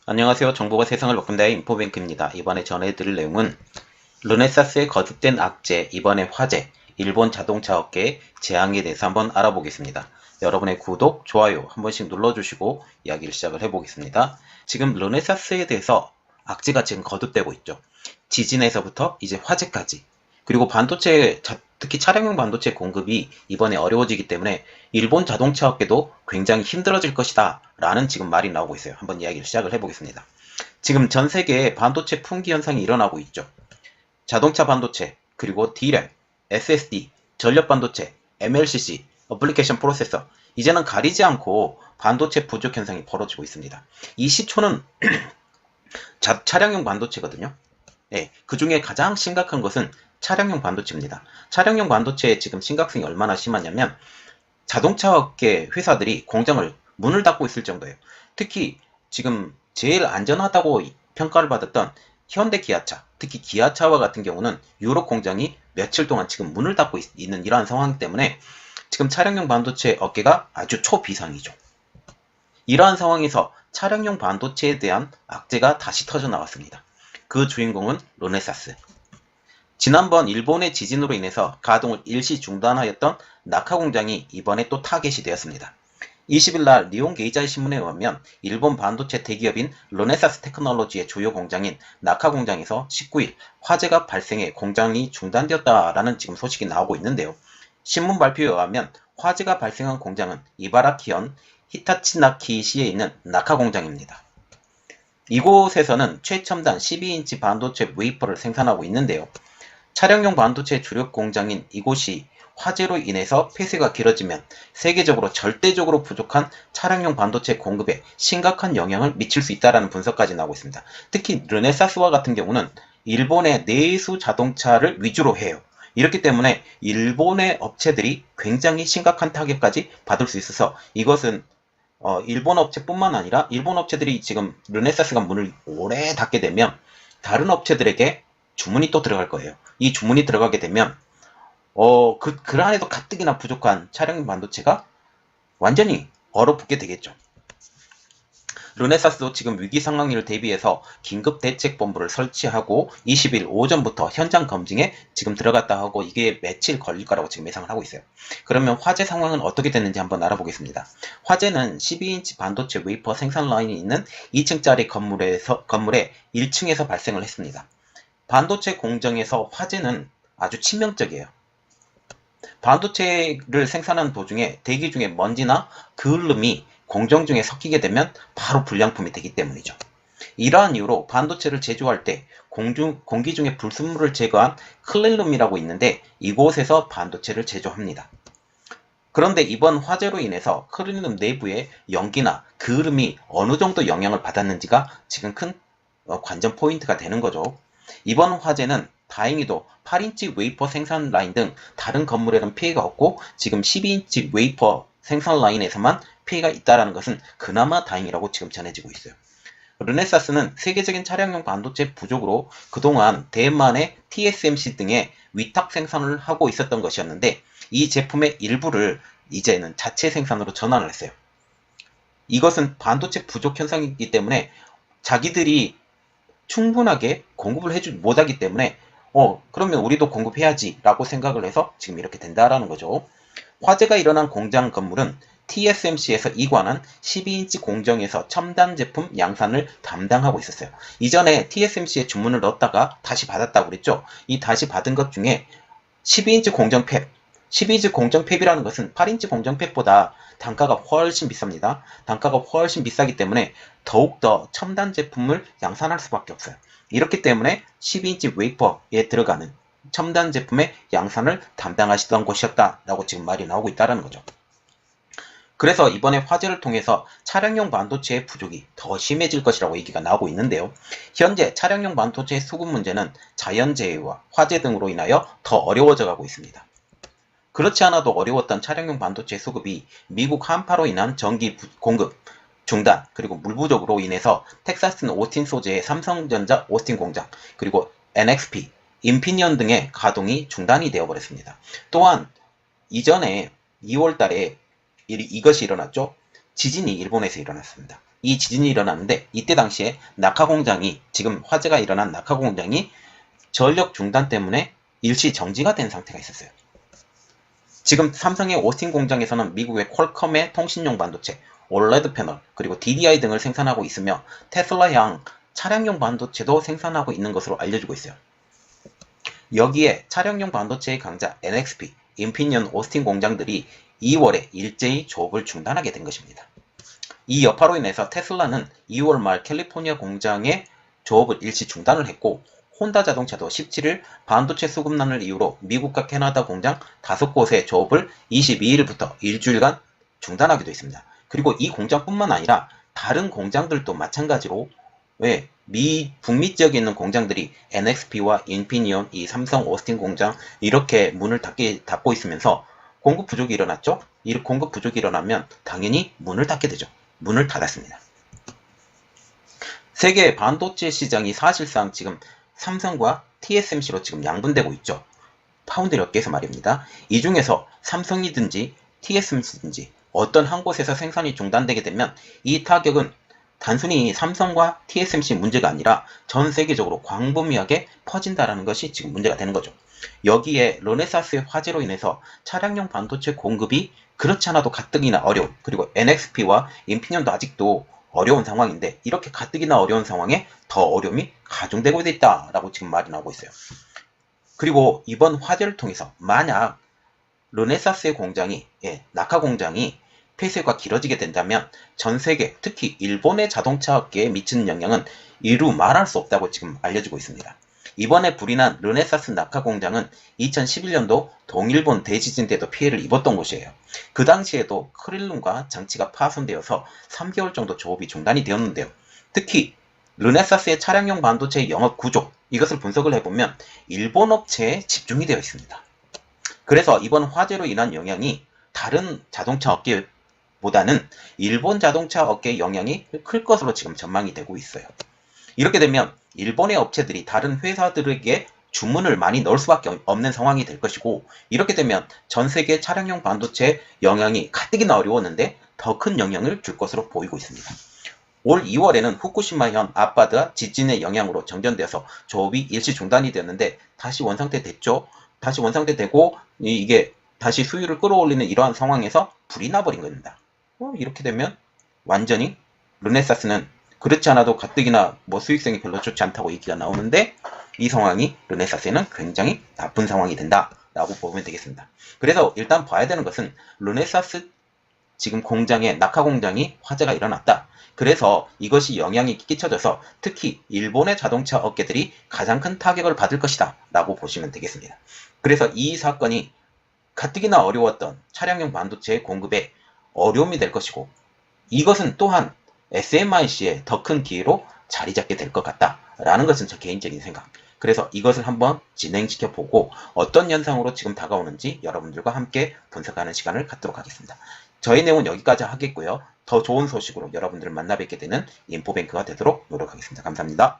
안녕하세요. 정보가 세상을 바꾼다의 인포뱅크입니다. 이번에 전해드릴 내용은 르네사스의 거듭된 악재, 이번에 화재, 일본 자동차 업계의 재앙에 대해서 한번 알아보겠습니다. 여러분의 구독, 좋아요 한 번씩 눌러주시고 이야기를 시작을 해보겠습니다. 지금 르네사스에 대해서 악재가 지금 거듭되고 있죠. 지진에서부터 이제 화재까지, 그리고 반도체, 특히 차량용 반도체 공급이 이번에 어려워지기 때문에 일본 자동차 업계도 굉장히 힘들어질 것이다 라는 지금 말이 나오고 있어요. 한번 이야기를 시작을 해보겠습니다. 지금 전 세계에 반도체 품귀 현상이 일어나고 있죠. 자동차 반도체, 그리고 D램, SSD, 전력 반도체, MLCC, 어플리케이션 프로세서, 이제는 가리지 않고 반도체 부족 현상이 벌어지고 있습니다. 이 시초는 차량용 반도체거든요. 네, 그 중에 가장 심각한 것은 차량용 반도체입니다. 차량용 반도체의 지금 심각성이 얼마나 심하냐면 자동차 업계 회사들이 공장을 문을 닫고 있을 정도예요. 특히 지금 제일 안전하다고 평가를 받았던 현대 기아차, 특히 기아차와 같은 경우는 유럽 공장이 며칠 동안 지금 문을 닫고 있는 이러한 상황 때문에 지금 차량용 반도체 업계가 아주 초비상이죠. 이러한 상황에서 차량용 반도체에 대한 악재가 다시 터져 나왔습니다. 그 주인공은 르네사스. 지난번 일본의 지진으로 인해서 가동을 일시 중단하였던 낙하 공장이 이번에 또 타겟이 되었습니다. 20일 날 니혼 게이자이 신문에 의하면 일본 반도체 대기업인 르네사스 테크놀로지의 주요 공장인 낙하 공장에서 19일 화재가 발생해 공장이 중단되었다라는 지금 소식이 나오고 있는데요. 신문 발표에 의하면 화재가 발생한 공장은 이바라키현 히타치나키시에 있는 낙하 공장입니다. 이곳에서는 최첨단 12인치 반도체 웨이퍼를 생산하고 있는데요. 차량용 반도체 주력 공장인 이곳이 화재로 인해서 폐쇄가 길어지면 세계적으로 절대적으로 부족한 차량용 반도체 공급에 심각한 영향을 미칠 수 있다는 분석까지 나오고 있습니다. 특히 르네사스와 같은 경우는 일본의 내수 자동차를 위주로 해요. 이렇기 때문에 일본의 업체들이 굉장히 심각한 타격까지 받을 수 있어서 이것은 일본 업체뿐만 아니라 일본 업체들이 지금 르네사스가 문을 오래 닫게 되면 다른 업체들에게 주문이 또 들어갈 거예요. 이 주문이 들어가게 되면 그 안에도 가뜩이나 부족한 차량 반도체가 완전히 얼어붙게 되겠죠. 르네사스도 지금 위기 상황을 대비해서 긴급대책본부를 설치하고 20일 오전부터 현장 검증에 지금 들어갔다 하고 이게 며칠 걸릴 거라고 지금 예상을 하고 있어요. 그러면 화재 상황은 어떻게 됐는지 한번 알아보겠습니다. 화재는 12인치 반도체 웨이퍼 생산 라인이 있는 2층짜리 건물의 1층에서 발생을 했습니다. 반도체 공정에서 화재는 아주 치명적이에요. 반도체를 생산하는 도중에 대기 중에 먼지나 그을름이 공정 중에 섞이게 되면 바로 불량품이 되기 때문이죠. 이러한 이유로 반도체를 제조할 때 공기 중에 불순물을 제거한 클린룸이라고 있는데 이곳에서 반도체를 제조합니다. 그런데 이번 화재로 인해서 클린룸 내부의 연기나 그을음이 어느 정도 영향을 받았는지가 지금 큰 관전 포인트가 되는 거죠. 이번 화재는 다행히도 8인치 웨이퍼 생산 라인 등 다른 건물에는 피해가 없고 지금 12인치 웨이퍼 생산 라인에서만 피해가 있다는 것은 그나마 다행이라고 지금 전해지고 있어요. 르네사스는 세계적인 차량용 반도체 부족으로 그동안 대만의 TSMC 등의 위탁 생산을 하고 있었던 것이었는데 이 제품의 일부를 이제는 자체 생산으로 전환을 했어요. 이것은 반도체 부족 현상이기 때문에 자기들이 충분하게 공급을 못하기 때문에 그러면 우리도 공급해야지 라고 생각을 해서 지금 이렇게 된다라는 거죠. 화재가 일어난 공장 건물은 TSMC에서 이관한 12인치 공정에서 첨단 제품 양산을 담당하고 있었어요. 이전에 TSMC에 주문을 넣었다가 다시 받았다고 그랬죠. 이 다시 받은 것 중에 12인치 공정 팹, 12인치 공정 팹이라는 것은 8인치 공정 팹보다 단가가 훨씬 비쌉니다. 단가가 훨씬 비싸기 때문에 더욱더 첨단 제품을 양산할 수밖에 없어요. 이렇기 때문에 12인치 웨이퍼에 들어가는 첨단 제품의 양산을 담당하시던 곳이었다라고 지금 말이 나오고 있다는 거죠. 그래서 이번에 화재를 통해서 차량용 반도체의 부족이 더 심해질 것이라고 얘기가 나오고 있는데요. 현재 차량용 반도체의 수급 문제는 자연재해와 화재 등으로 인하여 더 어려워져 가고 있습니다. 그렇지 않아도 어려웠던 차량용 반도체 수급이 미국 한파로 인한 전기 공급 중단, 그리고 물 부족으로 인해서 텍사스 오스틴 소재의 삼성전자 오스틴 공장, 그리고 NXP, 인피니언 등의 가동이 중단이 되어버렸습니다. 또한 이전에 2월 달에 이것이 일어났죠. 지진이 일본에서 일어났습니다. 이 지진이 일어났는데 이때 당시에 낙하 공장이 지금 화재가 일어난 낙하 공장이 전력 중단 때문에 일시 정지가 된 상태가 있었어요. 지금 삼성의 오스틴 공장에서는 미국의 퀄컴의 통신용 반도체, 올레드 패널, 그리고 DDI 등을 생산하고 있으며 테슬라향 차량용 반도체도 생산하고 있는 것으로 알려지고 있어요. 여기에 차량용 반도체의 강자 NXP, 인피니언 오스틴 공장들이 2월에 일제히 조업을 중단하게 된 것입니다. 이 여파로 인해서 테슬라는 2월 말 캘리포니아 공장의 조업을 일시 중단을 했고 혼다 자동차도 17일 반도체 수급난을 이유로 미국과 캐나다 공장 5곳의 조업을 22일부터 일주일간 중단하기도 했습니다. 그리고 이 공장뿐만 아니라 다른 공장들도 마찬가지로 북미 지역에 있는 공장들이 NXP와 인피니온, 이 삼성 오스틴 공장 이렇게 문을 닫고 있으면서 공급 부족이 일어났죠. 이 공급 부족이 일어나면 당연히 문을 닫게 되죠. 문을 닫았습니다. 세계 반도체 시장이 사실상 지금 삼성과 TSMC로 지금 양분되고 있죠. 파운드리 업계에서 말입니다. 이 중에서 삼성이든지 TSMC든지 어떤 한 곳에서 생산이 중단되게 되면 이 타격은 단순히 삼성과 TSMC 문제가 아니라 전 세계적으로 광범위하게 퍼진다라는 것이 지금 문제가 되는 거죠. 여기에 르네사스의 화재로 인해서 차량용 반도체 공급이 그렇지 않아도 가뜩이나 어려운, 그리고 NXP와 인피니온도 아직도 어려운 상황인데 이렇게 가뜩이나 어려운 상황에 더 어려움이 가중되고 있다라고 지금 말이 나오고 있어요. 그리고 이번 화재를 통해서 만약 르네사스의 공장이, 낙하 공장이 폐쇄가 길어지게 된다면 전 세계, 특히 일본의 자동차 업계에 미치는 영향은 이루 말할 수 없다고 지금 알려지고 있습니다. 이번에 불이 난 르네사스 낙하 공장은 2011년도 동일본 대지진 때도 피해를 입었던 곳이에요. 그 당시에도 크릴룸과 장치가 파손되어서 3개월 정도 조업이 중단이 되었는데요. 특히 르네사스의 차량용 반도체 영업 구조, 이것을 분석을 해보면 일본 업체에 집중이 되어 있습니다. 그래서 이번 화재로 인한 영향이 다른 자동차 업계보다는 일본 자동차 업계의 영향이 클 것으로 지금 전망이 되고 있어요. 이렇게 되면 일본의 업체들이 다른 회사들에게 주문을 많이 넣을 수밖에 없는 상황이 될 것이고, 이렇게 되면 전 세계 차량용 반도체 영향이 가뜩이나 어려웠는데 더 큰 영향을 줄 것으로 보이고 있습니다. 올 2월에는 후쿠시마현 앞바다 지진의 영향으로 정전되어서 조업이 일시 중단이 되었는데 다시 원상태 됐죠. 다시 원상태 되고 이게 다시 수율을 끌어올리는 이러한 상황에서 불이 나버린 겁니다. 이렇게 되면 완전히 르네사스는 그렇지 않아도 가뜩이나 수익성이 별로 좋지 않다고 얘기가 나오는데 이 상황이 르네사스에는 굉장히 나쁜 상황이 된다라고 보면 되겠습니다. 그래서 일단 봐야 되는 것은 르네사스 지금 공장에 낙하 공장이 화재가 일어났다. 그래서 이것이 영향이 끼쳐져서 특히 일본의 자동차 업계들이 가장 큰 타격을 받을 것이다 라고 보시면 되겠습니다. 그래서 이 사건이 가뜩이나 어려웠던 차량용 반도체 공급에 어려움이 될 것이고 이것은 또한 SMIC의 더 큰 기회로 자리 잡게 될 것 같다라는 것은 제 개인적인 생각. 그래서 이것을 한번 진행시켜 보고 어떤 현상으로 지금 다가오는지 여러분들과 함께 분석하는 시간을 갖도록 하겠습니다. 저희 내용은 여기까지 하겠고요. 더 좋은 소식으로 여러분들을 만나 뵙게 되는 인포뱅크가 되도록 노력하겠습니다. 감사합니다.